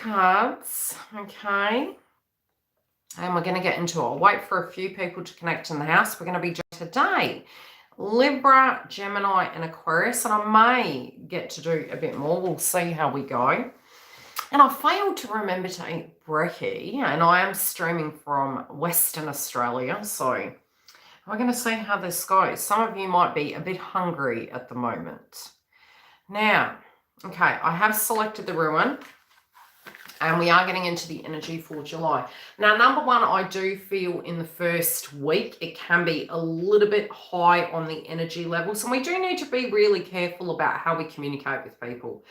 cards, okay? And we're going to get into it. I'll wait for a few people to connect in the house. We're going to be doing today Libra, Gemini, and Aquarius. And I may get to do a bit more. We'll see how we go. And I failed to remember to eat brekkie. And I am streaming from Western Australia. So we're going to see how this goes. Some of you might be a bit hungry at the moment. Now, okay, I have selected the ruin. And we are getting into the energy for July. Now, number one, I do feel in the first week, it can be a little bit high on the energy levels. And we do need to be really careful about how we communicate with people.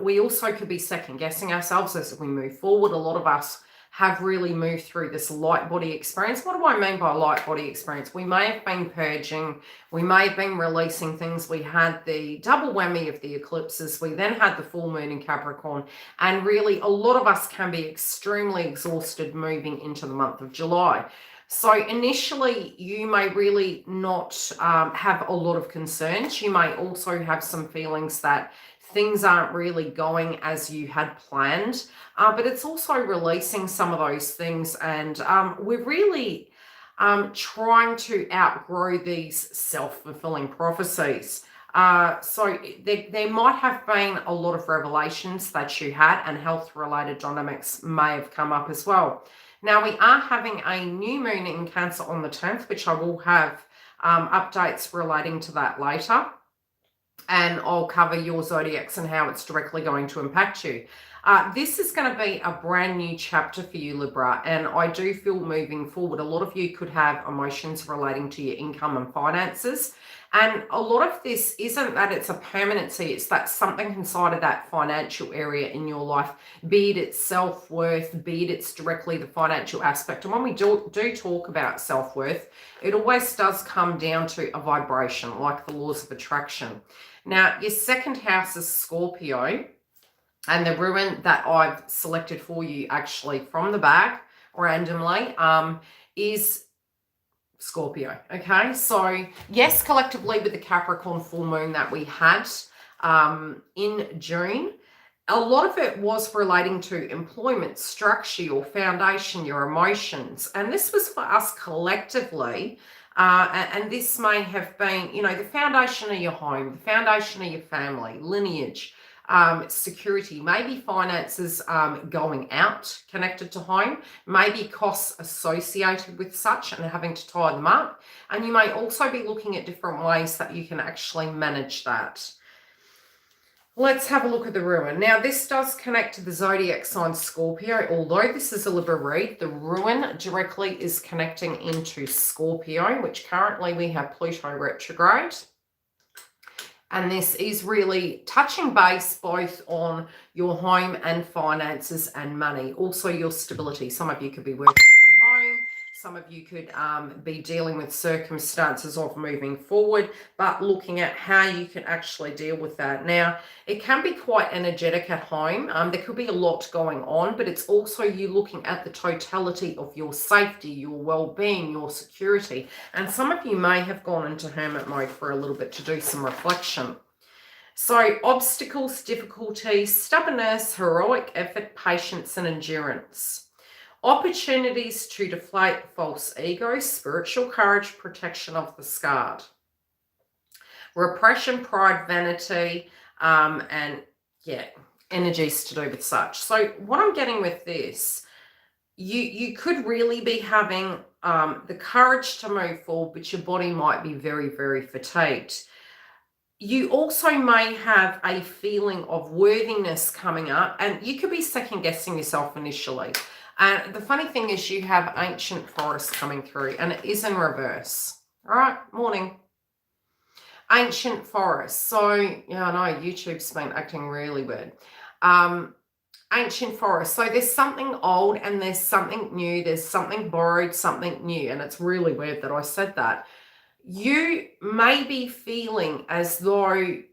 We also could be second guessing ourselves as we move forward. A lot of us have really moved through this light body experience. What do I mean by light body experience? We may have been purging. We may have been releasing things. We had the double whammy of the eclipses. We then had the full moon in Capricorn. And really, a lot of us can be extremely exhausted moving into the month of July. So initially, you may really not have a lot of concerns. You may also have some feelings that things aren't really going as you had planned, but it's also releasing some of those things. And we're really trying to outgrow these self-fulfilling prophecies. So there might have been a lot of revelations that you had, and health-related dynamics may have come up as well. Now, we are having a new moon in Cancer on the 10th, which I will have updates relating to that later. And I'll cover your zodiacs and how it's directly going to impact you. This is going to be a brand new chapter for you, Libra, and I do feel moving forward, a lot of you could have emotions relating to your income and finances. And a lot of this isn't that it's a permanency, it's that something inside of that financial area in your life, be it its self-worth, be it it's directly the financial aspect. And when we do talk about self-worth, it always does come down to a vibration, like the laws of attraction. Now, your second house is Scorpio, and the ruin that I've selected for you actually from the bag randomly is Scorpio. Okay, so yes, collectively with the Capricorn full moon that we had in June, a lot of it was relating to employment, structure, your foundation, your emotions. And this was for us collectively. And this may have been, you know, the foundation of your home, the foundation of your family, lineage, security, maybe finances going out connected to home, maybe costs associated with such and having to tie them up. And you may also be looking at different ways that you can actually manage that. Let's have a look at the ruin. Now, this does connect to the zodiac sign Scorpio. Although this is a Libra read, the ruin directly is connecting into Scorpio, which currently we have Pluto retrograde. And this is really touching base both on your home and finances and money. Also your stability. Some of you could be working from home. Some of you could be dealing with circumstances of moving forward, but looking at how you can actually deal with that. Now, it can be quite energetic at home. There could be a lot going on, but it's also you looking at the totality of your safety, your well-being, your security. And some of you may have gone into hermit mode for a little bit to do some reflection. So obstacles, difficulties, stubbornness, heroic effort, patience, and endurance. Opportunities to deflate false ego, spiritual courage, protection of the scarred. Repression, pride, vanity, and yeah, energies to do with such. So what I'm getting with this, you could really be having the courage to move forward, but your body might be very, very fatigued. You also may have a feeling of worthiness coming up, and you could be second guessing yourself initially. And the funny thing is you have ancient forest coming through, and it is in reverse. All right, morning. Ancient forest. So, yeah, I know YouTube's been acting really weird. Ancient forest. So there's something old and there's something new. There's something borrowed, something new. And it's really weird that I said that. You may be feeling as though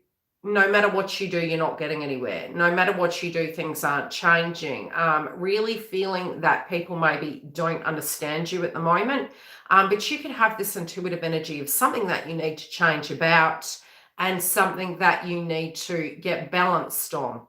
no matter what you do, you're not getting anywhere. No matter what you do, things aren't changing. Really feeling that people maybe don't understand you at the moment. But you can have this intuitive energy of something that you need to change about and something that you need to get balanced on.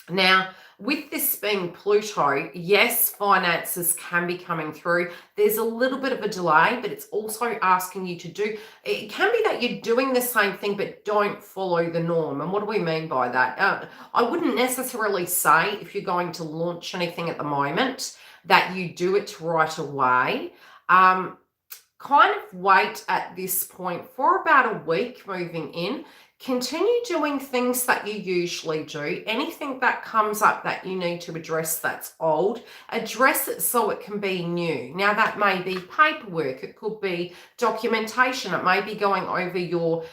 Now, with this being Pluto, yes, finances can be coming through. There's a little bit of a delay, but it's also asking you to do, it can be that you're doing the same thing, but don't follow the norm. And what do we mean by that? I wouldn't necessarily say if you're going to launch anything at the moment that you do it right away. Kind of wait at this point for about a week moving in. Continue doing things that you usually do. Anything that comes up that you need to address that's old, address it so it can be new. Now, that may be paperwork. It could be documentation. It may be going over your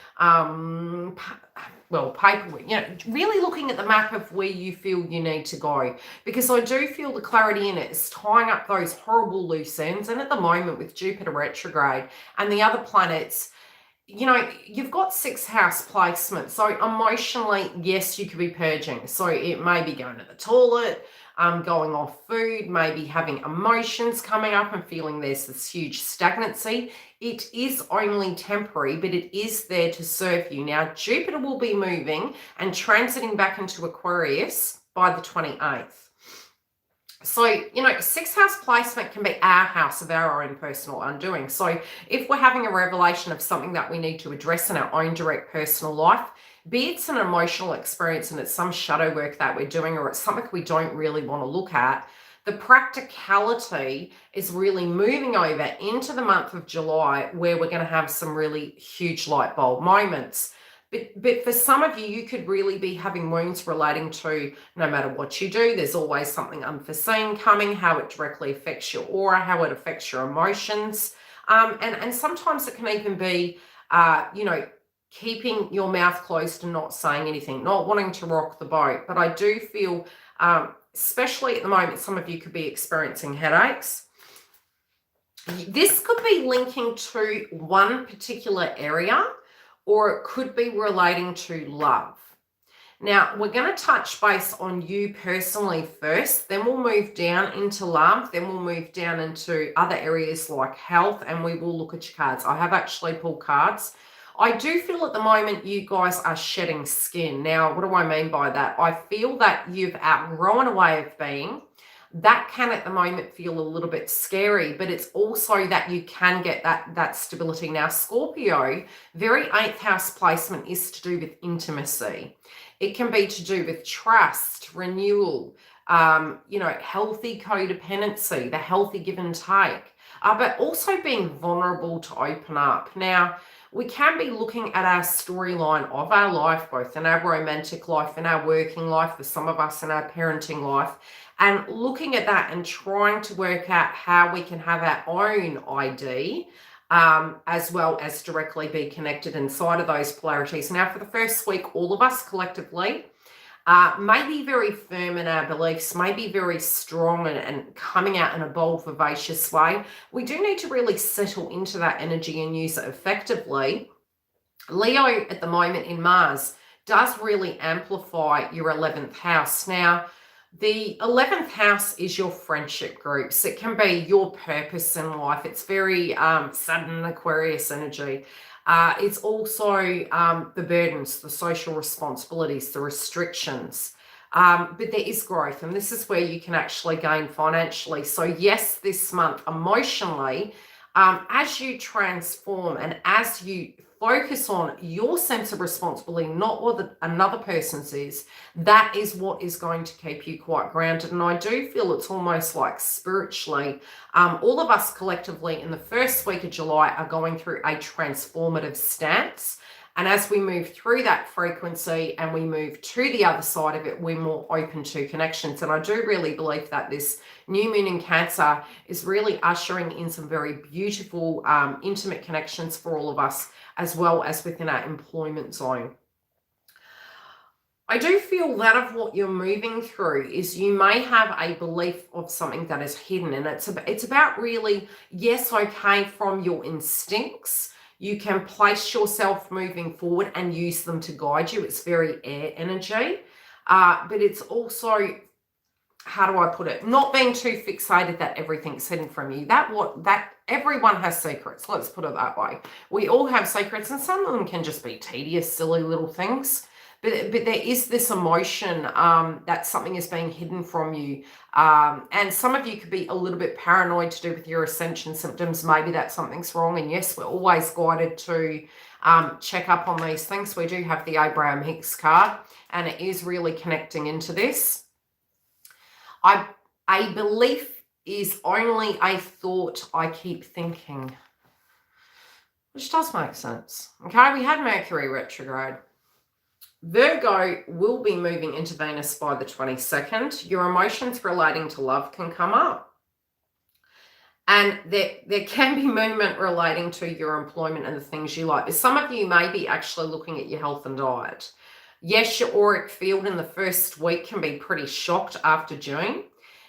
paperwork, really looking at the map of where you feel you need to go, because I do feel the clarity in it is tying up those horrible loose ends. And at the moment, with Jupiter retrograde and the other planets, you've got 6th house placement. So emotionally, yes, you could be purging. So it may be going to the toilet, going off food, maybe having emotions coming up and feeling there's this huge stagnancy. It is only temporary, but it is there to serve you. Now, Jupiter will be moving and transiting back into Aquarius by the 28th. So, 6th house placement can be our house of our own personal undoing. So if we're having a revelation of something that we need to address in our own direct personal life, be it's an emotional experience and it's some shadow work that we're doing, or it's something we don't really want to look at, the practicality is really moving over into the month of July, where we're going to have some really huge light bulb moments. But for some of you, you could really be having wounds relating to, no matter what you do, there's always something unforeseen coming, how it directly affects your aura, how it affects your emotions. And sometimes it can even be, keeping your mouth closed and not saying anything, not wanting to rock the boat. But I do feel, especially at the moment, some of you could be experiencing headaches. This could be linking to one particular area, or it could be relating to love. Now, we're going to touch base on you personally first, then we'll move down into love, then we'll move down into other areas like health, and we will look at your cards. I have actually pulled cards. I do feel at the moment you guys are shedding skin. Now, what do I mean by that? I feel that you've outgrown a way of being. That can at the moment feel a little bit scary, but it's also that you can get that stability. Now, Scorpio, very 8th house placement is to do with intimacy. It can be to do with trust, renewal, healthy codependency, the healthy give and take, but also being vulnerable to open up. Now, we can be looking at our storyline of our life, both in our romantic life, in our working life, for some of us in our parenting life, and looking at that and trying to work out how we can have our own ID, as well as directly be connected inside of those polarities. Now, for the first week, all of us collectively may be very firm in our beliefs, may be very strong and coming out in a bold, vivacious way. We do need to really settle into that energy and use it effectively. Leo at the moment in Mars does really amplify your 11th house. Now, the 11th house is your friendship groups. It can be your purpose in life. It's very sudden Aquarius energy. It's also the burdens, the social responsibilities, the restrictions. But there is growth, and this is where you can actually gain financially. So yes, this month emotionally, as you transform and as you focus on your sense of responsibility, not what another person's is, that is what is going to keep you quite grounded. And I do feel it's almost like spiritually, all of us collectively in the first week of July are going through a transformative stance. And as we move through that frequency and we move to the other side of it, we're more open to connections. And I do really believe that this new moon in Cancer is really ushering in some very beautiful, intimate connections for all of us, as well as within our employment zone. I do feel that of what you're moving through is you may have a belief of something that is hidden. And it's about really, yes, okay, from your instincts, you can place yourself moving forward and use them to guide you. It's very air energy, but it's also, how do I put it? Not being too fixated that everything's hidden from you. That everyone has secrets. Let's put it that way. We all have secrets, and some of them can just be tedious, silly little things. but there is this emotion that something is being hidden from you. And some of you could be a little bit paranoid to do with your ascension symptoms. Maybe that something's wrong. And yes, we're always guided to check up on these things. We do have the Abraham Hicks card, and it is really connecting into this. A belief is only a thought I keep thinking, which does make sense. Okay, we had Mercury retrograde. Virgo will be moving into Venus by the 22nd. Your emotions relating to love can come up. And there can be movement relating to your employment and the things you like. But some of you may be actually looking at your health and diet. Yes, your auric field in the first week can be pretty shocked after June.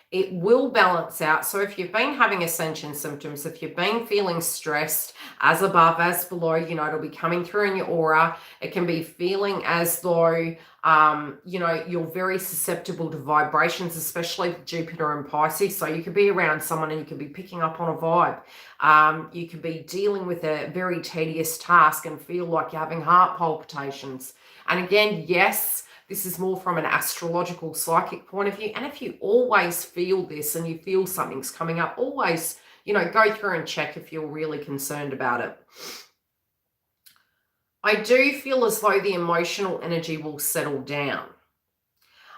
It will balance out. So if you've been having ascension symptoms, if you've been feeling stressed, as above, as below, you know, it'll be coming through in your aura. It can be feeling as though, you know, you're very susceptible to vibrations, especially Jupiter and Pisces. So you could be around someone and you could be picking up on a vibe. You could be dealing with a very tedious task and feel like you're having heart palpitations. And again, yes, this is more from an astrological psychic point of view. And if you always feel this and you feel something's coming up, always, you know, go through and check if you're really concerned about it. I do feel as though the emotional energy will settle down.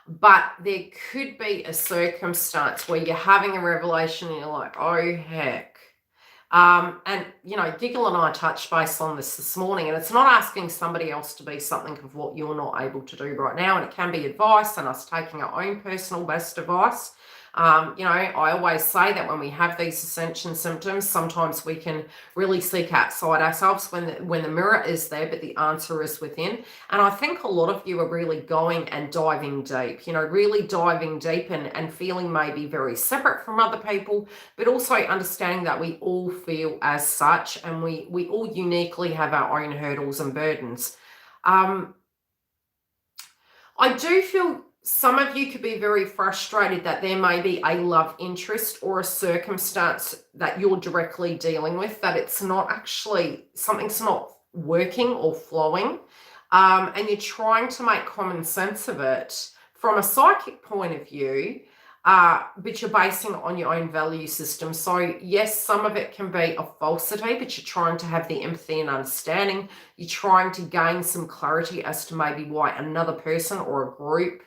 But there could be a circumstance where you're having a revelation and you're like, oh, heck. And, you know, Giggle and I touched base on this morning, and it's not asking somebody else to be something of what you're not able to do right now. And it can be advice and us taking our own personal best advice. You know, I always say that when we have these ascension symptoms, sometimes we can really seek outside ourselves when the mirror is there, but the answer is within. And I think a lot of you are really going and diving deep, you know, really diving deep and feeling maybe very separate from other people, but also understanding that we all feel as such, and we all uniquely have our own hurdles and burdens. I do feel some of you could be very frustrated that there may be a love interest or a circumstance that you're directly dealing with, that it's not actually, something's not working or flowing, and you're trying to make common sense of it from a psychic point of view, but you're basing it on your own value system. So yes, some of it can be a falsity, but you're trying to have the empathy and understanding. You're trying to gain some clarity as to maybe why another person or a group,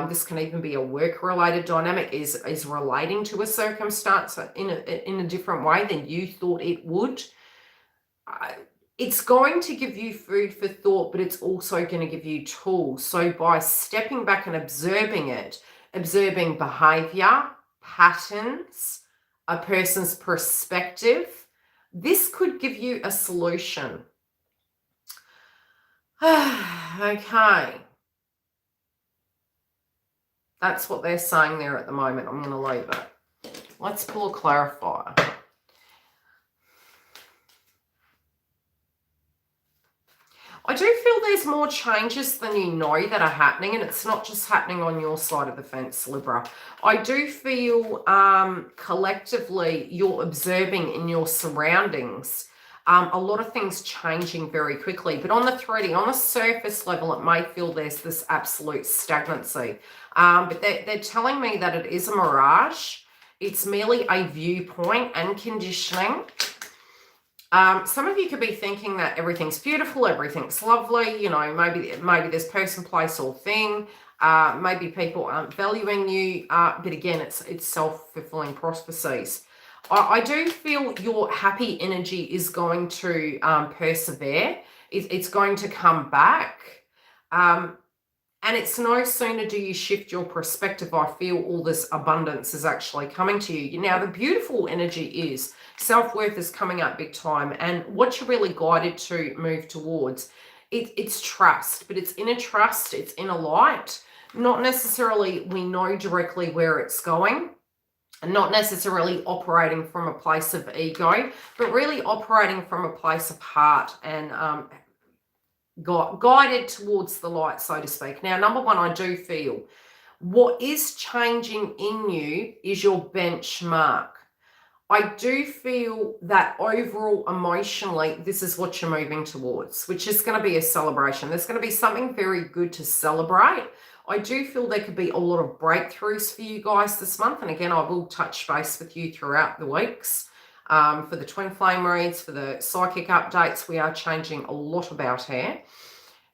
this can even be a work-related dynamic, is relating to a circumstance in a different way than you thought it would. It's going to give you food for thought, but it's also going to give you tools. So by stepping back and observing it, observing behavior, patterns, a person's perspective, this could give you a solution. Okay. That's what they're saying there at the moment. I'm going to leave it. Let's pull a clarifier. I do feel there's more changes than you know that are happening, and it's not just happening on your side of the fence, Libra. I do feel collectively you're observing in your surroundings a lot of things changing very quickly. But on the 3D, on the surface level, it may feel there's this absolute stagnancy. But they're telling me that it is a mirage. It's merely a viewpoint and conditioning. Some of you could be thinking that everything's beautiful, everything's lovely, you know, maybe there's person, place, or thing. Maybe people aren't valuing you. But again, it's self-fulfilling prophecies. I do feel your happy energy is going to persevere. It's going to come back. And it's no sooner do you shift your perspective, I feel all this abundance is actually coming to you. Now, the beautiful energy is self-worth is coming up big time. And what you're really guided to move towards, it's trust. But it's inner trust, it's inner light. Not necessarily we know directly where it's going. And not necessarily operating from a place of ego, but really operating from a place of heart and guided towards the light, so to speak. Now, number one, I do feel what is changing in you is your benchmark. I do feel that overall, emotionally, this is what you're moving towards, which is going to be a celebration. There's going to be something very good to celebrate. I do feel there could be a lot of breakthroughs for you guys this month. And again, I will touch base with you throughout the weeks. For the twin flame reads, for the psychic updates, we are changing a lot about here.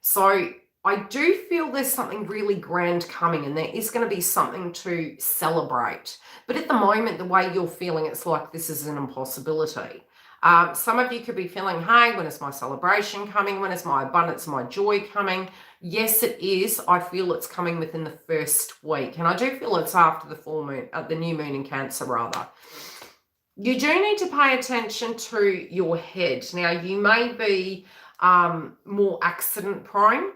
So I do feel there's something really grand coming, and there is going to be something to celebrate. But at the moment, the way you're feeling, it's like this is an impossibility. Some of you could be feeling, hey, when is my celebration coming? When is my abundance, my joy coming? Yes, it is. I feel it's coming within the first week. And I do feel it's after the full moon, the new moon in Cancer, rather. You do need to pay attention to your head. Now, you may be more accident prone,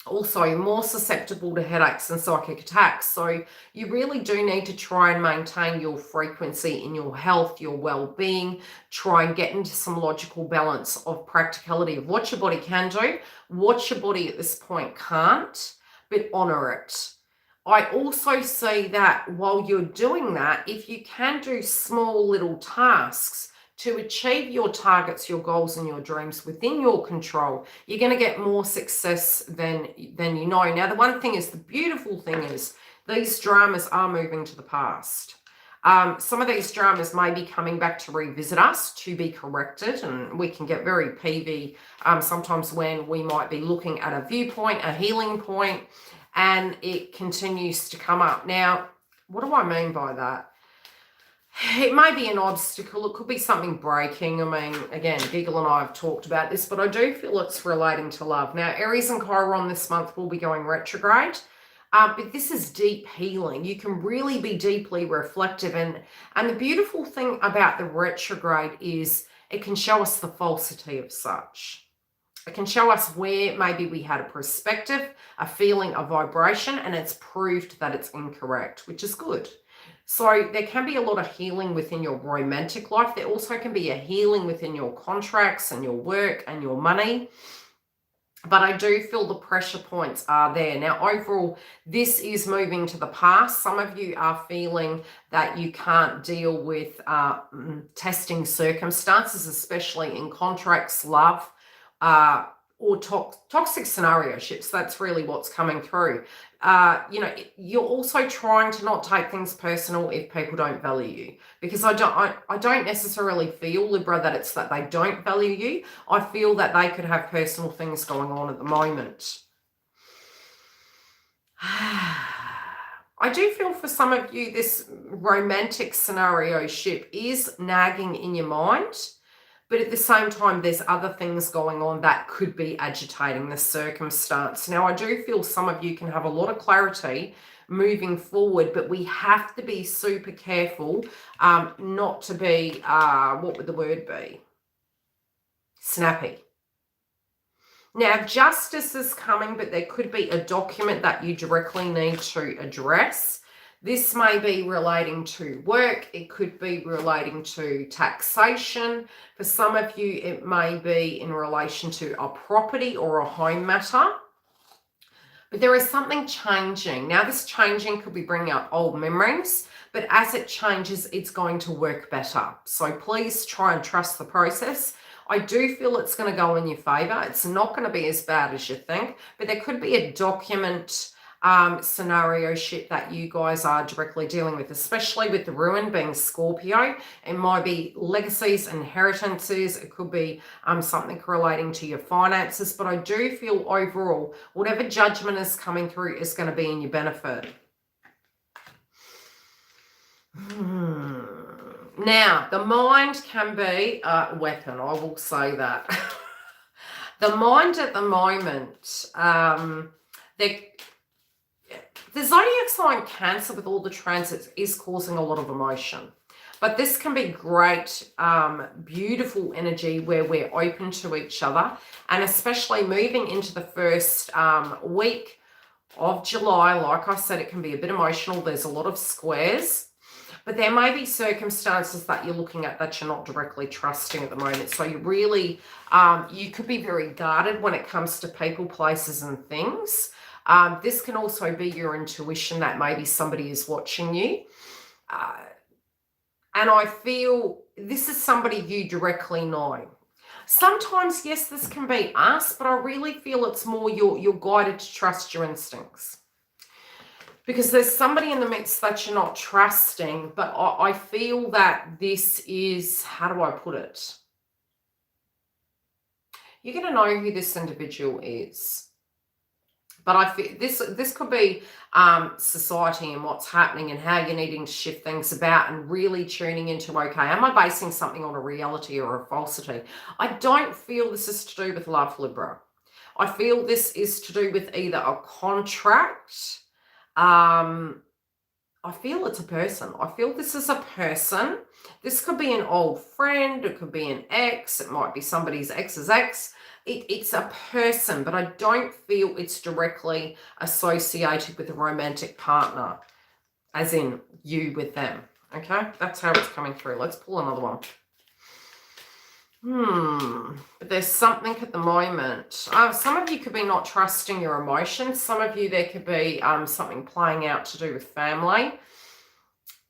also more susceptible to headaches and psychic attacks. So you really do need to try and maintain your frequency in your health, your well-being. Try and get into some logical balance of practicality of what your body can do, what your body at this point can't, but honor it. I also see that while you're doing that, if you can do small little tasks to achieve your targets, your goals, and your dreams within your control, you're going to get more success than you know. Now, the one thing is, the beautiful thing is, these dramas are moving to the past. Some of these dramas may be coming back to revisit us, to be corrected, and we can get very peevy sometimes when we might be looking at a viewpoint, a healing point, and it continues to come up. Now, what do I mean by that? It may be an obstacle. It could be something breaking. I mean, again, Giggle and I have talked about this, but I do feel it's relating to love. Now, Aries and Chiron this month will be going retrograde, but this is deep healing. You can really be deeply reflective. And the beautiful thing about the retrograde is it can show us the falsity of such. It can show us where maybe we had a perspective, a feeling, a vibration, and it's proved that it's incorrect, which is good. So there can be a lot of healing within your romantic life. There also can be a healing within your contracts and your work and your money. But I do feel the pressure points are there. Now, overall, this is moving to the past. Some of you are feeling that you can't deal with testing circumstances, especially in contracts, love, or toxic scenario shifts. That's really what's coming through. You're also trying to not take things personal if people don't value you, because I don't necessarily feel, Libra, that it's that they don't value you. I feel that they could have personal things going on at the moment. I do feel for some of you, this romantic scenario ship is nagging in your mind. But at the same time, there's other things going on that could be agitating the circumstance. Now, I do feel some of you can have a lot of clarity moving forward, but we have to be super careful not to be, what would the word be? Snappy. Now, justice is coming, but there could be a document that you directly need to address. This may be relating to work. It could be relating to taxation. For some of you, it may be in relation to a property or a home matter. But there is something changing. Now, this changing could be bringing up old memories, but as it changes, it's going to work better. So please try and trust the process. I do feel it's going to go in your favor. It's not going to be as bad as you think, but there could be a document scenario shit that you guys are directly dealing with, especially with the ruin being Scorpio. It might be legacies, inheritances. It could be something relating to your finances. But I do feel overall, whatever judgment is coming through is going to be in your benefit. Now, the mind can be a weapon. I will say that. The mind at the moment, the zodiac sign Cancer, with all the transits, is causing a lot of emotion. But this can be great, beautiful energy where we're open to each other. And especially moving into the first week of July, like I said, it can be a bit emotional. There's a lot of squares. But there may be circumstances that you're looking at that you're not directly trusting at the moment. So you really, you could be very guarded when it comes to people, places, and things. This can also be your intuition that maybe somebody is watching you. And I feel this is somebody you directly know. Sometimes, yes, this can be us, but I really feel it's more you're guided to trust your instincts. Because there's somebody in the midst that you're not trusting, but I feel that this is, how do I put it? You're going to know who this individual is. But I feel this could be society and what's happening and how you're needing to shift things about and really tuning into, okay, am I basing something on a reality or a falsity? I don't feel this is to do with love, Libra. I feel this is to do with either a contract. I feel it's a person. I feel this is a person. This could be an old friend. It could be an ex. It might be somebody's ex's ex. It's a person, but I don't feel it's directly associated with a romantic partner, as in you with them. Okay, that's how it's coming through. Let's pull another one. But there's something at the moment. Some of you could be not trusting your emotions. Some of you, there could be something playing out to do with family.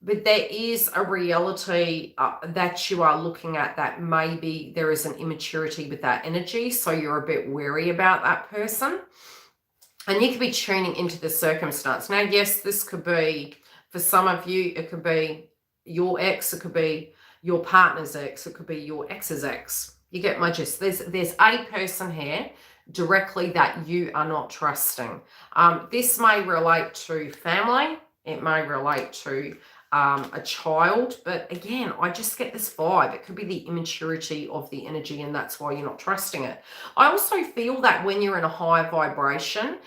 But there is a reality that you are looking at that maybe there is an immaturity with that energy. So you're a bit wary about that person. And you could be tuning into the circumstance. Now, yes, this could be, for some of you, it could be your ex. It could be your partner's ex. It could be your ex's ex. You get my gist. There's a person here directly that you are not trusting. This may relate to family. It may relate to a child, but again, I just get this vibe. It could be the immaturity of the energy, and that's why you're not trusting it. I also feel that when you're in a higher vibration,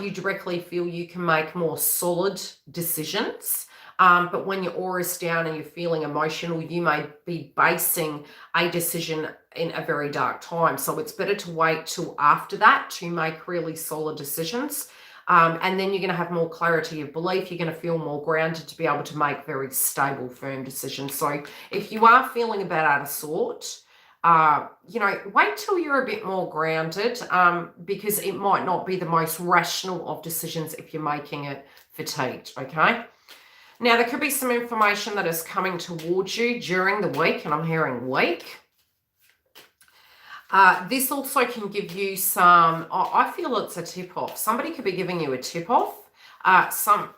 you directly feel you can make more solid decisions. But when your aura is down and you're feeling emotional, you may be basing a decision in a very dark time. So it's better to wait till after that to make really solid decisions. And then you're going to have more clarity of belief. You're going to feel more grounded to be able to make very stable, firm decisions. So if you are feeling a bit out of sort, wait till you're a bit more grounded, because it might not be the most rational of decisions if you're making it fatigued, okay? Now, there could be some information that is coming towards you during the week, and I'm hearing week. This also can give you some, I feel it's a tip-off. Somebody could be giving you a tip-off.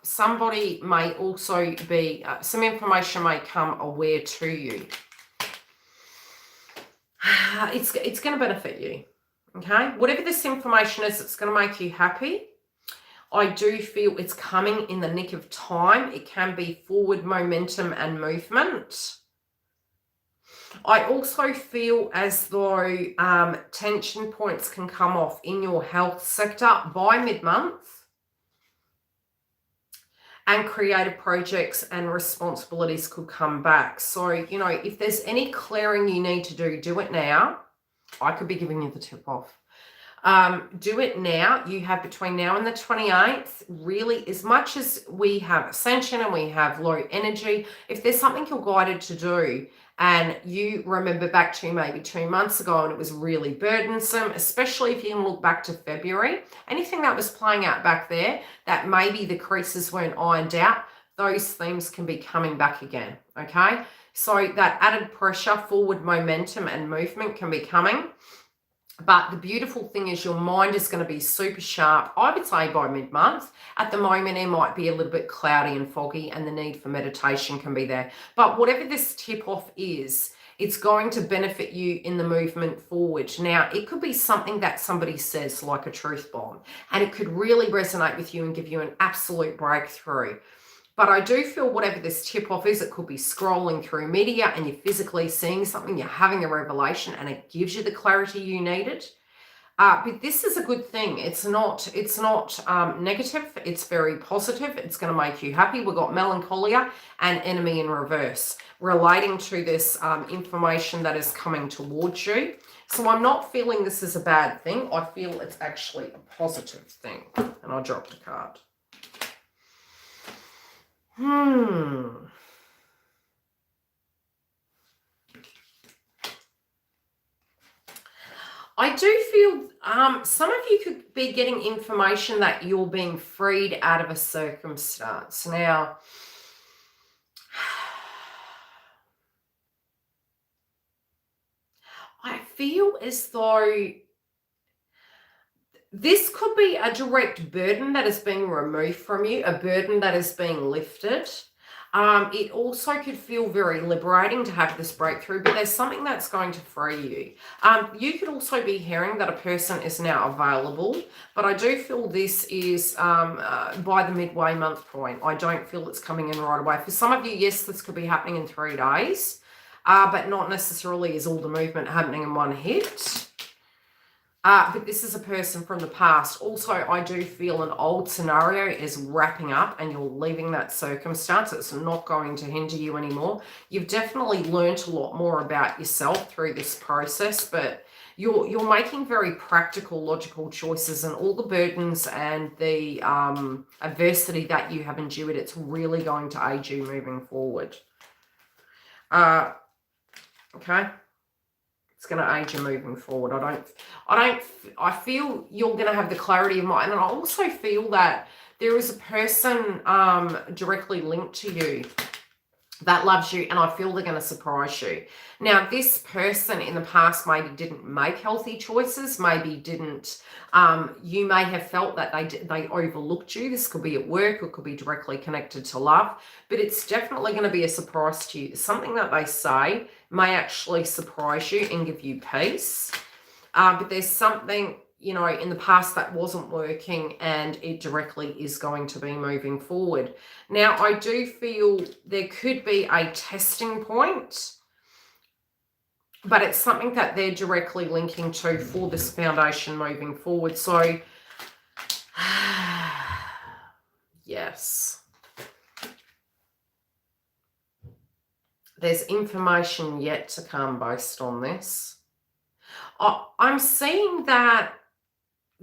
Somebody may also be, some information may come aware to you. It's going to benefit you, okay? Whatever this information is, it's going to make you happy. I do feel it's coming in the nick of time. It can be forward momentum and movement. I also feel as though tension points can come off in your health sector by mid-month, and creative projects and responsibilities could come back. So, if there's any clearing you need to do, do it now. I could be giving you the tip off. Do it now. You have between now and the 28th, really, as much as we have ascension and we have low energy, if there's something you're guided to do, and you remember back to maybe 2 months ago and it was really burdensome, especially if you can look back to February, anything that was playing out back there that maybe the creases weren't ironed out, those themes can be coming back again, okay? So that added pressure, forward momentum and movement can be coming. But the beautiful thing is your mind is going to be super sharp, I would say, by mid-month. At the moment, it might be a little bit cloudy and foggy, and the need for meditation can be there. But whatever this tip-off is, it's going to benefit you in the movement forward. Now, it could be something that somebody says, like a truth bomb, and it could really resonate with you and give you an absolute breakthrough. But I do feel whatever this tip-off is, it could be scrolling through media and you're physically seeing something, you're having a revelation, and it gives you the clarity you needed. But this is a good thing. It's not negative. It's very positive. It's going to make you happy. We've got melancholia and enemy in reverse relating to this information that is coming towards you. So I'm not feeling this is a bad thing. I feel it's actually a positive thing. And I dropped a card. I do feel some of you could be getting information that you're being freed out of a circumstance. Now, feel as though this could be a direct burden that is being removed from you, a burden that is being lifted. It also could feel very liberating to have this breakthrough, but there's something that's going to free you. You could also be hearing that a person is now available, but I do feel this is by the midway month point. I don't feel it's coming in right away. For some of you, yes, this could be happening in 3 days, but not necessarily is all the movement happening in one hit. But this is a person from the past. Also, I do feel an old scenario is wrapping up and you're leaving that circumstance. It's not going to hinder you anymore. You've definitely learned a lot more about yourself through this process, but you're making very practical, logical choices, and all the burdens and the adversity that you have endured, it's really going to aid you moving forward. Okay. It's going to aid you moving forward. I feel you're going to have the clarity of mind. And I also feel that there is a person directly linked to you that loves you, and I feel they're going to surprise you. Now, this person in the past maybe didn't make healthy choices, maybe didn't, you may have felt that they overlooked you. This could be at work, or it could be directly connected to love, but it's definitely going to be a surprise to you. Something that they say may actually surprise you and give you peace, but there's something, you know, in the past that wasn't working, and it directly is going to be moving forward. Now, I do feel there could be a testing point, but it's something that they're directly linking to for this foundation moving forward. So, yes. There's information yet to come based on this. I'm seeing that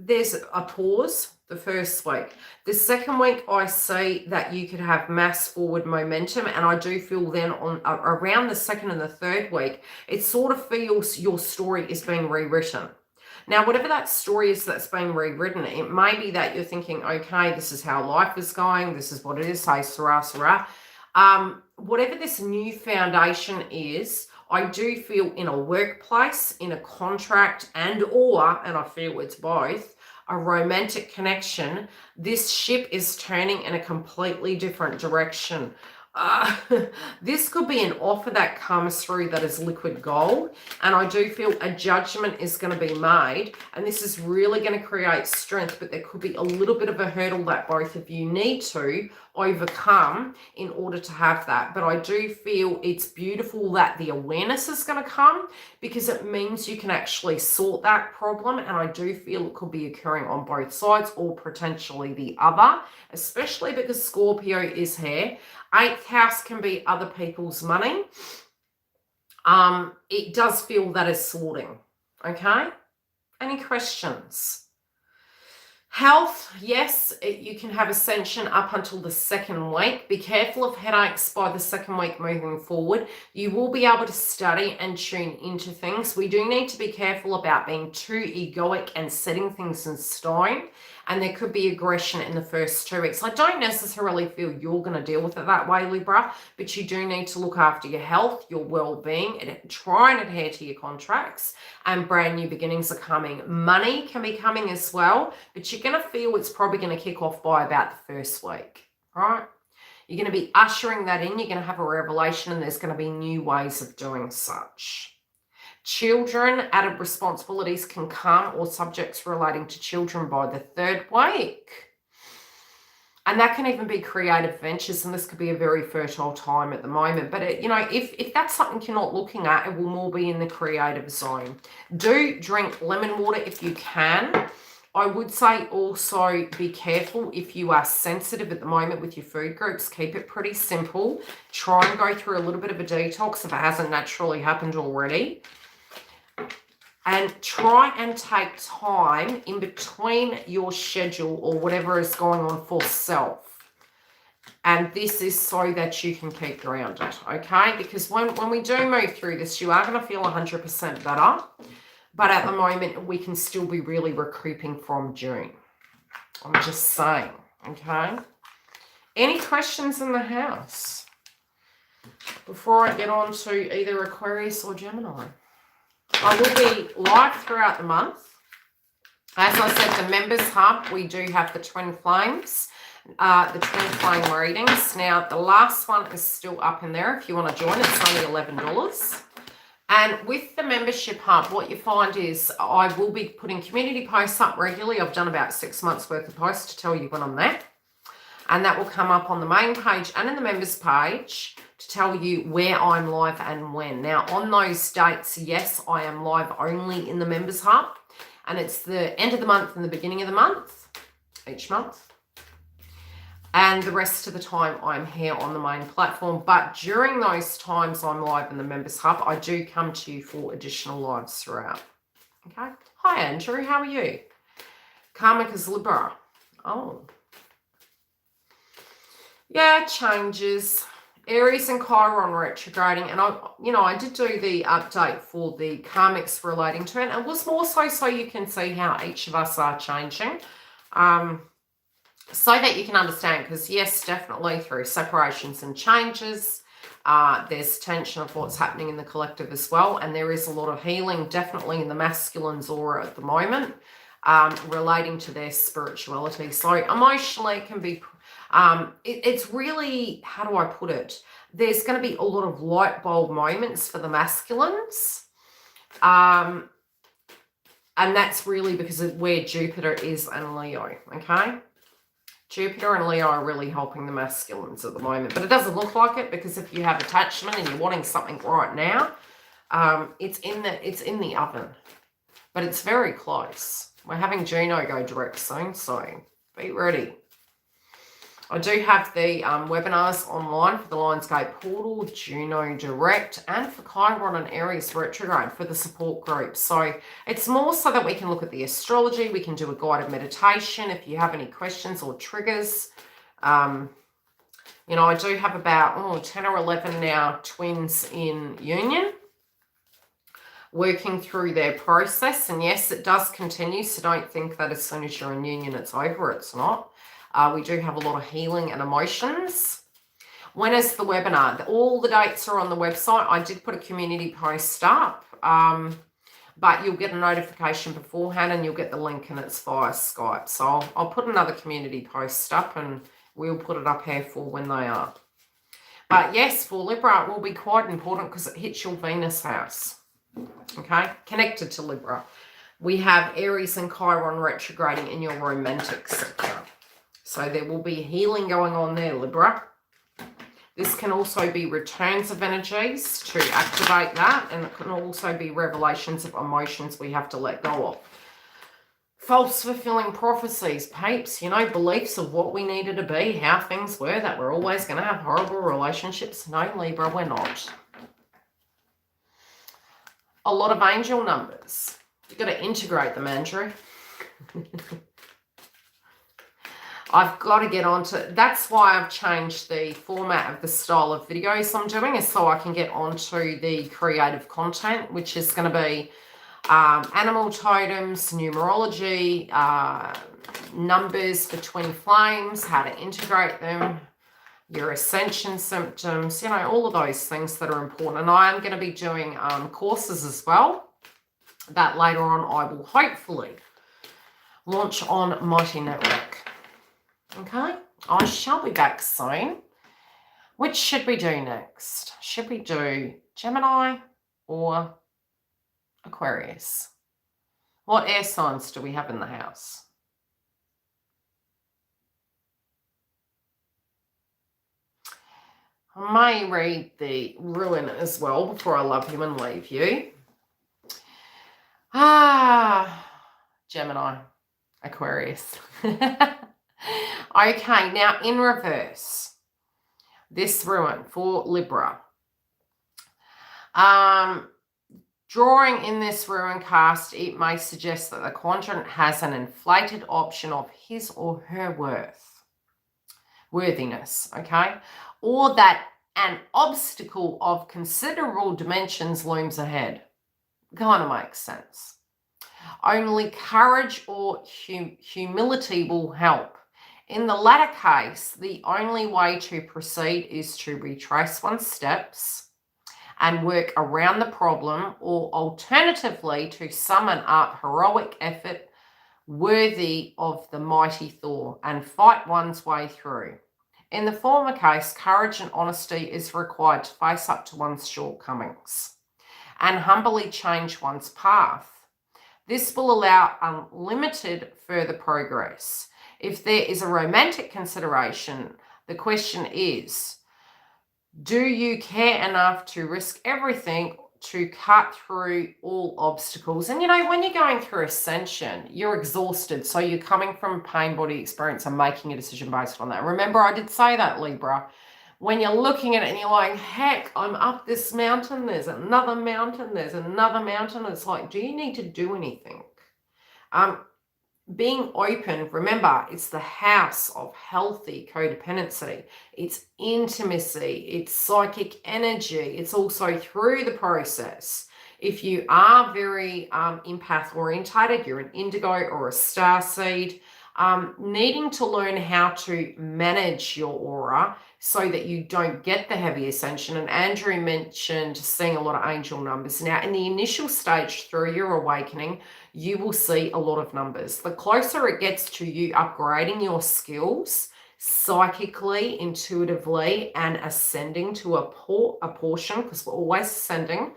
there's a pause the first week. The second week, I see that you could have mass forward momentum, and I do feel then on around the second and the third week, it sort of feels your story is being rewritten. Now, whatever that story is that's being rewritten, it may be that you're thinking, okay, this is how life is going, this is what it is, say, sarah, sarah. Whatever this new foundation is, I do feel in a workplace, in a contract, and I feel it's both, a romantic connection, this ship is turning in a completely different direction. This could be an offer that comes through that is liquid gold, and I do feel a judgment is going to be made, and this is really going to create strength, but there could be a little bit of a hurdle that both of you need to overcome in order to have that. But I do feel it's beautiful that the awareness is going to come, because it means you can actually sort that problem, and I do feel it could be occurring on both sides or potentially the other, especially because Scorpio is here. 8th house can be other people's money. It does feel that is sorting. Okay? Any questions? Health, yes, you can have ascension up until the second week. Be careful of headaches by the second week moving forward. You will be able to study and tune into things. We do need to be careful about being too egoic and setting things in stone. And there could be aggression in the first 2 weeks. I don't necessarily feel you're going to deal with it that way, Libra, but you do need to look after your health, your well-being, and try and adhere to your contracts, and brand new beginnings are coming. Money can be coming as well, but you're going to feel it's probably going to kick off by about the first week, right? You're going to be ushering that in. You're going to have a revelation, and there's going to be new ways of doing such. Children, added responsibilities can come, or subjects relating to children by the third week. And that can even be creative ventures, and this could be a very fertile time at the moment. But, if that's something you're not looking at, it will more be in the creative zone. Do drink lemon water if you can. I would say also be careful if you are sensitive at the moment with your food groups. Keep it pretty simple. Try and go through a little bit of a detox if it hasn't naturally happened already. And try and take time in between your schedule or whatever is going on for self. And this is so that you can keep grounded, okay? Because when we do move through this, you are going to feel 100% better. But at the moment, we can still be really recouping from June. I'm just saying, okay? Any questions in the house before I get on to either Aquarius or Gemini? I will be live throughout the month. As I said, the members hub, we do have the twin flames, the twin flame readings. Now, the last one is still up in there. If you want to join, it's only $11. And with the membership hub, what you find is I will be putting community posts up regularly. I've done about 6 months worth of posts to tell you when I'm there. And that will come up on the main page and in the members page to tell you where I'm live and when. Now, on those dates, yes, I am live only in the members hub. And it's the end of the month and the beginning of the month, each month. And the rest of the time I'm here on the main platform. But during those times I'm live in the members hub, I do come to you for additional lives throughout. Okay. Hi, Andrew. How are you? Karmic is Libra. Oh. Yeah, changes. Aries and Chiron retrograding, and I did do the update for the karmics relating to it, and it was more so you can see how each of us are changing, so that you can understand, because yes, definitely through separations and changes, there's tension of what's happening in the collective as well, and there is a lot of healing definitely in the masculine's aura at the moment, relating to their spirituality. So emotionally it can be it's really, how do I put it? There's going to be a lot of light bulb moments for the masculines. And that's really because of where Jupiter is and Leo, okay? Jupiter and Leo are really helping the masculines at the moment. But it doesn't look like it, because if you have attachment and you're wanting something right now, it's in the oven. But it's very close. We're having Juno go direct soon, so be ready. I do have the webinars online for the Lionsgate Portal, Juno Direct, and for Chiron and Aries Retrograde for the support group. So it's more so that we can look at the astrology. We can do a guided meditation if you have any questions or triggers. I do have about 10 or 11 now twins in union, working through their process. And yes, it does continue. So don't think that as soon as you're in union, it's over. It's not. We do have a lot of healing and emotions. When is the webinar? All the dates are on the website. I did put a community post up, but you'll get a notification beforehand and you'll get the link, and it's via Skype. So I'll put another community post up and we'll put it up here for when they are. But yes, for Libra, it will be quite important because it hits your Venus house. Okay, connected to Libra. We have Aries and Chiron retrograding in your romantic sector. So there will be healing going on there, Libra. This can also be returns of energies to activate that. And it can also be revelations of emotions we have to let go of. False fulfilling prophecies, peeps. Beliefs of what we needed to be, how things were, that we're always going to have horrible relationships. No, Libra, we're not. A lot of angel numbers. You've got to integrate them, Andrew. I've got to get onto, that's why I've changed the format of the style of videos I'm doing, is so I can get onto the creative content, which is going to be animal totems, numerology, numbers for twin flames, how to integrate them, your ascension symptoms, all of those things that are important. And I am going to be doing courses as well that later on I will hopefully launch on Mighty Network. Okay, I shall be back soon. Which should we do next? Should we do Gemini or Aquarius? What air signs do we have in the house? I may read the ruin as well before I love you and leave you. Gemini, Aquarius. Okay, now in reverse, this ruin for Libra. Drawing in this ruin cast, it may suggest that the quadrant has an inflated option of his or her worthiness, okay? Or that an obstacle of considerable dimensions looms ahead. Kind of makes sense. Only courage or humility will help. In the latter case, the only way to proceed is to retrace one's steps and work around the problem, or alternatively to summon up heroic effort worthy of the mighty Thor and fight one's way through. In the former case, courage and honesty is required to face up to one's shortcomings and humbly change one's path. This will allow unlimited further progress. If there is a romantic consideration, the question is, do you care enough to risk everything to cut through all obstacles? And when you're going through ascension, you're exhausted. So you're coming from pain body experience and making a decision based on that. Remember, I did say that, Libra. When you're looking at it and you're like, heck, I'm up this mountain, there's another mountain, there's another mountain. It's like, do you need to do anything? Being open, remember, it's the house of healthy codependency. It's intimacy, it's psychic energy. It's also through the process. If you are very empath orientated, you're an indigo or a starseed, needing to learn how to manage your aura so that you don't get the heavy ascension. And Andrew mentioned seeing a lot of angel numbers. Now, in the initial stage through your awakening, you will see a lot of numbers. The closer it gets to you upgrading your skills psychically, intuitively, and ascending to a portion, because we're always ascending,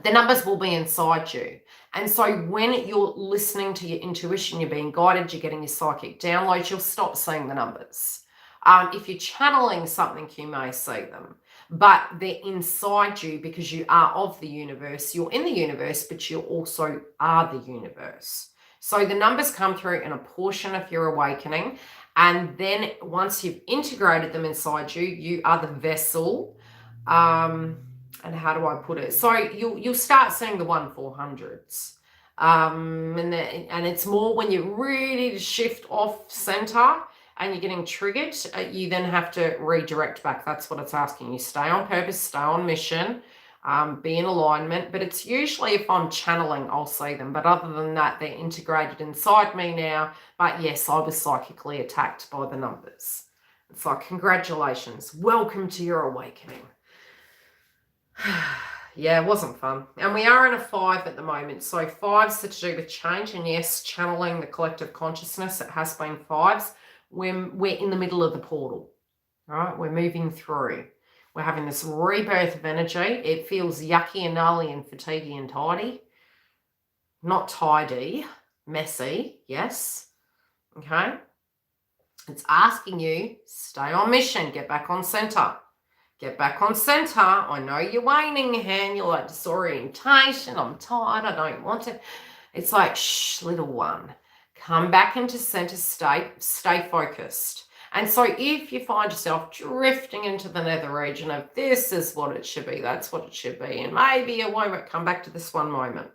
the numbers will be inside you. And so when you're listening to your intuition, you're being guided, you're getting your psychic downloads, you'll stop seeing the numbers. If you're channeling something, you may see them, but they're inside you because you are of the universe. You're in the universe, but you also are the universe. So the numbers come through in a portion of your awakening. And then once you've integrated them inside you, you are the vessel. And how do I put it? So you'll start seeing the 1-400s. And it's more when you're ready to shift off center and you're getting triggered, you then have to redirect back. That's what it's asking you. Stay on purpose, stay on mission, be in alignment. But it's usually if I'm channeling, I'll see them. But other than that, they're integrated inside me now. But yes, I was psychically attacked by the numbers. It's like, congratulations, welcome to your awakening. Yeah, it wasn't fun. And we are in a 5 at the moment. So 5s are to do with change. And yes, channeling the collective consciousness, it has been 5s. We're in the middle of the portal, right? We're moving through. We're having this rebirth of energy. It feels yucky and gnarly and fatiguey and tidy. Not tidy, messy, yes. Okay? It's asking you, stay on mission, get back on center. Get back on center. I know you're waning, hand. You're like disorientation. I'm tired. I don't want to. It's like, shh, little one. Come back into center state. Stay focused. And so if you find yourself drifting into the nether region of this is what it should be, that's what it should be, and maybe it won't, come back to this one moment.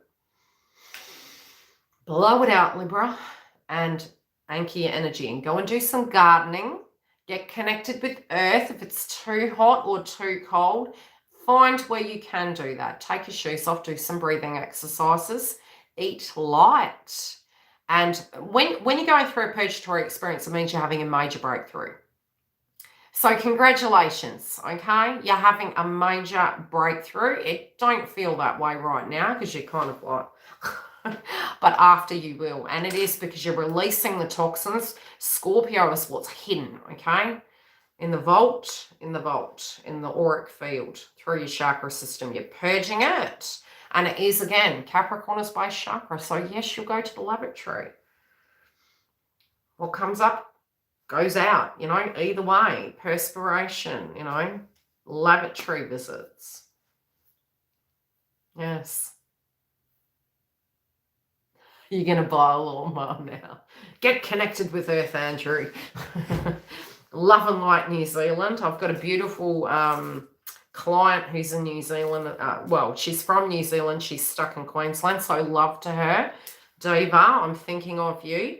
Blow it out, Libra, and anchor your energy and go and do some gardening. Get connected with earth. If it's too hot or too cold, find where you can do that. Take your shoes off, do some breathing exercises, eat light. And when you're going through a purgatory experience, it means you're having a major breakthrough. So congratulations, okay? You're having a major breakthrough. It don't feel that way right now because you're kind of like... but after you will. And it is because you're releasing the toxins. Scorpio is what's hidden, okay? In the vault, in the auric field, through your chakra system. You're purging it. And it is, again, Capricorn is by chakra. So, yes, you'll go to the lavatory. What comes up goes out, either way. Perspiration, lavatory visits. Yes. You're going to buy a lawnmower now. Get connected with Earth, Andrew. Love and light New Zealand. I've got a beautiful client who's in New Zealand. Well, she's from New Zealand. She's stuck in Queensland. So love to her. Diva, I'm thinking of you.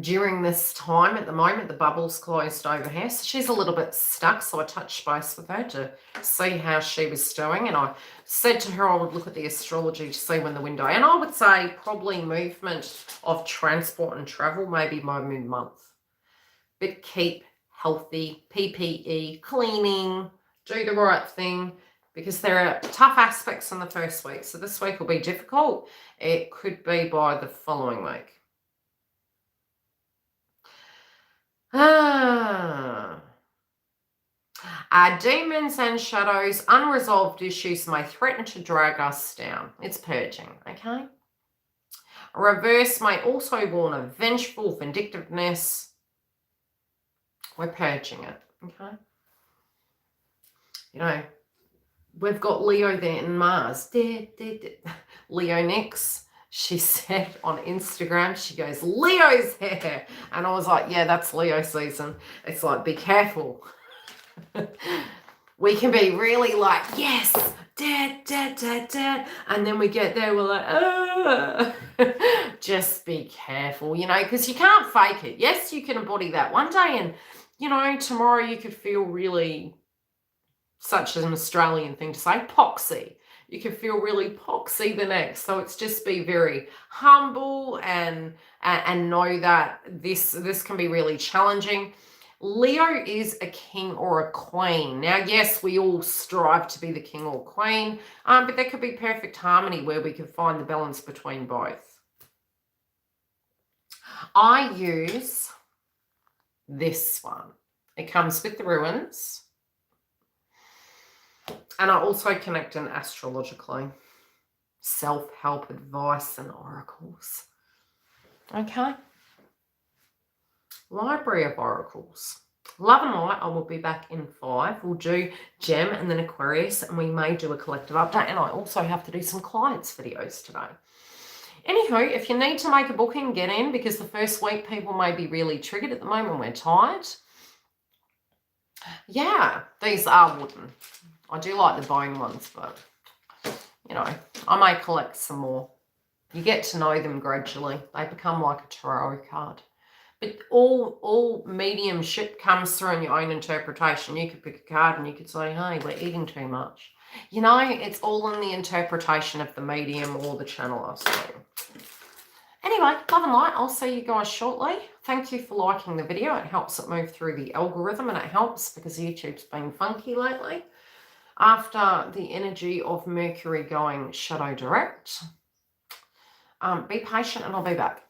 During this time at the moment, the bubble's closed over here. So she's a little bit stuck. So I touched base with her to see how she was doing. And I said to her I would look at the astrology to see when the window. And I would say probably movement of transport and travel, maybe by mid-month. But keep healthy, PPE, cleaning, do the right thing. because there are tough aspects in the first week. So this week will be difficult. It could be by the following week. Our demons and shadows, unresolved issues may threaten to drag us down. It's purging, okay? Reverse may also warn of vengeful vindictiveness. We're purging it, okay? You know, we've got Leo there in Mars. Leo next. She said on Instagram, she goes, Leo's here. And I was like, yeah, that's Leo season. It's like, be careful. We can be really like, yes, dad. And then we get there, we're like, just be careful, you know, because you can't fake it. Yes, you can embody that one day. And, you know, tomorrow you could feel really, such an Australian thing to say, poxy. You can feel really poxy the next. So it's just be very humble and know that this can be really challenging. Leo is a king or a queen. Now, yes, we all strive to be the king or queen, but there could be perfect harmony where we can find the balance between both. I use this one. It comes with the ruins. And I also connect in astrologically. Self-help advice and oracles. Okay. Library of Oracles. Love and Light, I will be back in 5. We'll do Gem and then Aquarius, and we may do a collective update. And I also have to do some clients videos today. Anywho, if you need to make a booking, get in, because the first week people may be really triggered. At the moment, we're tired. Yeah, these are wooden. I do like the bone ones, but, you know, I may collect some more. You get to know them gradually. They become like a tarot card. But all mediumship comes through in your own interpretation. You could pick a card and you could say, hey, we're eating too much. You know, it's all in the interpretation of the medium or the channeler. So anyway, love and light. I'll see you guys shortly. Thank you for liking the video. It helps it move through the algorithm, and it helps because YouTube's been funky lately. After the energy of Mercury going shadow direct, be patient and I'll be back.